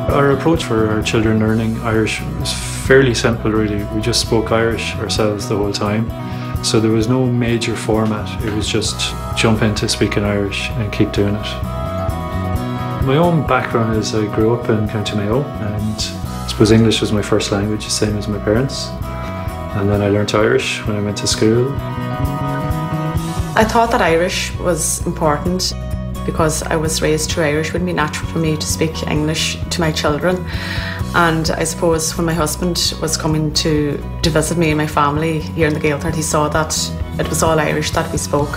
Our approach for our children learning Irish was fairly simple really. We just spoke Irish ourselves the whole time. So there was no major format, it was just jump into speaking Irish and keep doing it. My own background is I grew up in County Mayo and I suppose English was my first language, the same as my parents. And then I learnt Irish when I went to school. I thought that Irish was important because I was raised through Irish. It wouldn't be natural for me to speak English to my children. And I suppose when my husband was coming to visit me and my family here in the Gaeltachta, he saw that it was all Irish that we spoke.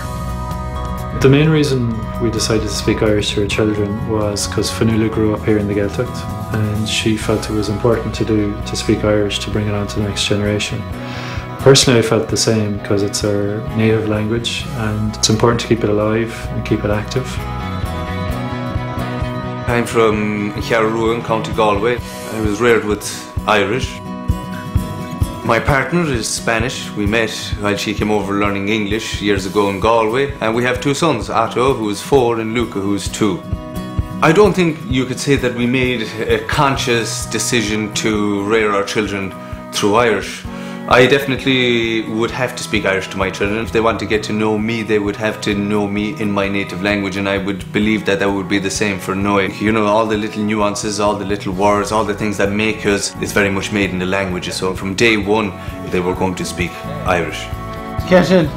The main reason we decided to speak Irish to our children was because Fionnuala grew up here in the Gaeltachta and she felt it was important to speak Irish to bring it on to the next generation. Personally, I felt the same because it's our native language and it's important to keep it alive and keep it active. I'm from Ghlúin, County Galway. I was reared with Irish. My partner is Spanish. We met while she came over learning English years ago in Galway. And we have two sons, Otto, who is 4, and Luca, who is 2. I don't think you could say that we made a conscious decision to rear our children through Irish. I definitely would have to speak Irish to my children. If they want to get to know me, they would have to know me in my native language, and I would believe that that would be the same for Noe. You know, all the little nuances, all the little words, all the things that make us is very much made in the language. So from day one, they were going to speak Irish. Charlie.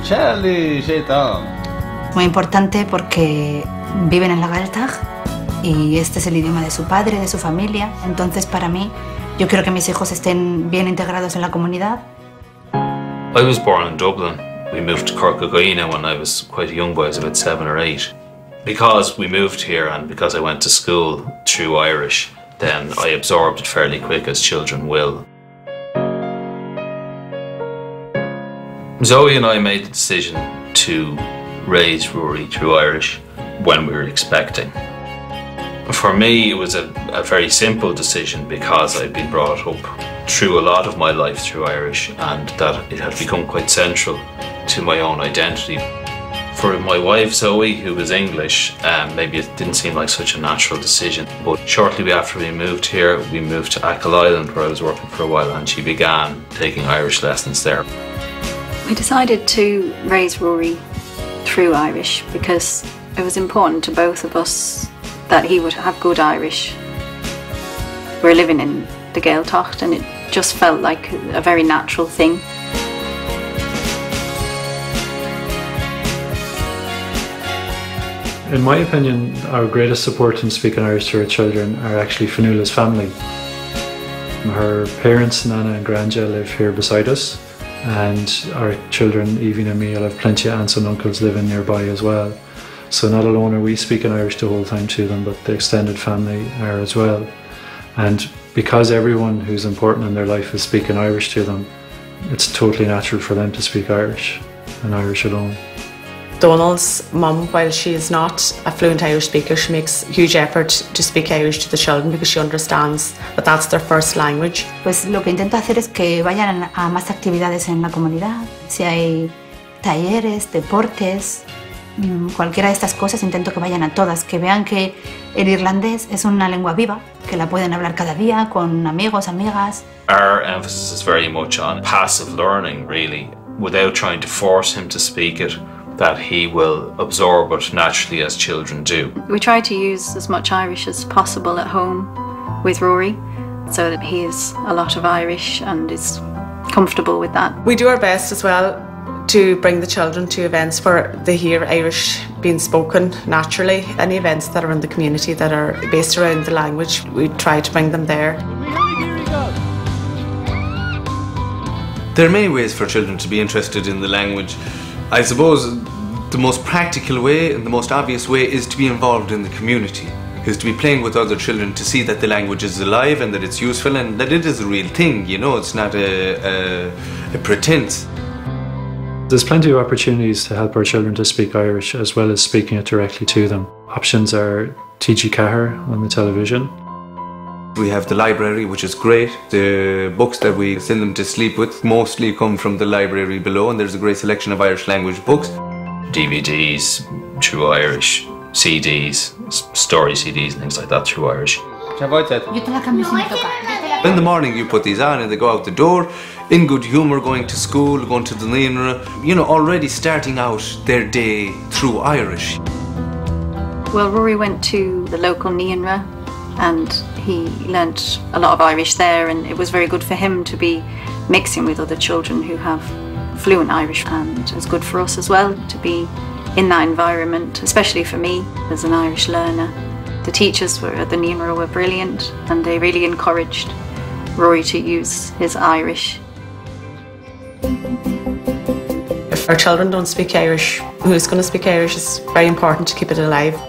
Charlie, Shaitan. Muy importante porque viven en la Gaeltachta y este es el idioma de su padre, de su familia. Entonces, para mí, yo quiero que mis hijos estén bien integrados en la comunidad. I was born in Dublin. We moved to Ghlúin when I was quite a young boy, I was about 7 or 8. Because we moved here and because I went to school through Irish, then I absorbed it fairly quick, as children will. Zoe and I made the decision to raise Rory through Irish when we were expecting. For me, it was a very simple decision because I'd been brought up through a lot of my life through Irish and that it had become quite central to my own identity. For my wife Zoe, who was English, maybe it didn't seem like such a natural decision, but shortly after we moved here, we moved to Achill Island where I was working for a while and she began taking Irish lessons there. We decided to raise Rory through Irish because it was important to both of us that he would have good Irish. We're living in the Gaeltachta and it just felt like a very natural thing. In my opinion, our greatest support in speaking Irish to our children are actually Fionnuala's family. Her parents, Nana and Granja, live here beside us, and our children, Evie and me, will have plenty of aunts and uncles living nearby as well. So not alone are we speaking Irish the whole time to them, but the extended family are as well. And because everyone who's important in their life is speaking Irish to them, it's totally natural for them to speak Irish, and Irish alone. Donald's mum, while she is not a fluent Irish speaker, she makes huge effort to speak Irish to the children because she understands that that's their first language. Pues lo que intento hacer es que vayan a más actividades en la comunidad. Si hay talleres, deportes, cualquiera de estas cosas, intento que vayan a todas, que vean que el irlandés es una lengua viva, que la pueden hablar cada día con amigos, amigas. Our emphasis is very much on passive learning, really, without trying to force him to speak it, that he will absorb it naturally as children do. We try to use as much Irish as possible at home with Rory so that he has a lot of Irish and is comfortable with that. We do our best as well to bring the children to events where they hear Irish being spoken naturally. Any events that are in the community that are based around the language, we try to bring them there. There are many ways for children to be interested in the language. I suppose the most practical way and the most obvious way is to be involved in the community, is to be playing with other children, to see that the language is alive and that it's useful and that it is a real thing, you know, it's not a pretense. There's plenty of opportunities to help our children to speak Irish as well as speaking it directly to them. Options are TG Cahir on the television. We have the library, which is great. The books that we send them to sleep with mostly come from the library below, and there's a great selection of Irish language books. DVDs through Irish, CDs, story CDs and things like that through Irish. In the morning you put these on and they go out the door in good humour, going to school, going to the Nínra, you know, already starting out their day through Irish. Well, Rory went to the local Nínra and he learnt a lot of Irish there, and it was very good for him to be mixing with other children who have fluent Irish, and it was good for us as well to be in that environment, especially for me as an Irish learner. The teachers at the Nínra were brilliant and they really encouraged Rory to use his Irish. If our children don't speak Irish, who's going to speak Irish? It's very important to keep it alive.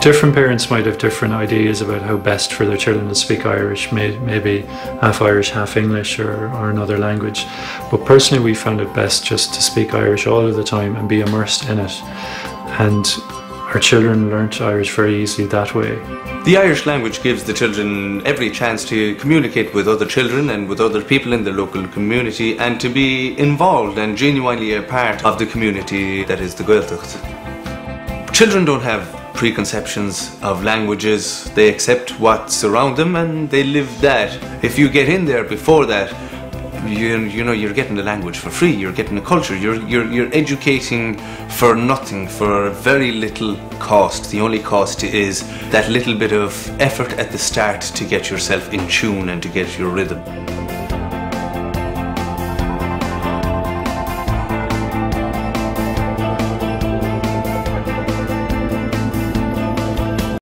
Different parents might have different ideas about how best for their children to speak Irish, maybe half Irish, half English or another language. But personally we found it best just to speak Irish all of the time and be immersed in it. And our children learnt Irish very easily that way. The Irish language gives the children every chance to communicate with other children and with other people in the local community, and to be involved and genuinely a part of the community that is the Gaeltachta. Children don't have preconceptions of languages. They accept what's around them and they live that. If you get in there before that, you know you're getting the language for free, you're getting the culture, you're educating for nothing, for very little cost. The only cost is that little bit of effort at the start to get yourself in tune and to get your rhythm.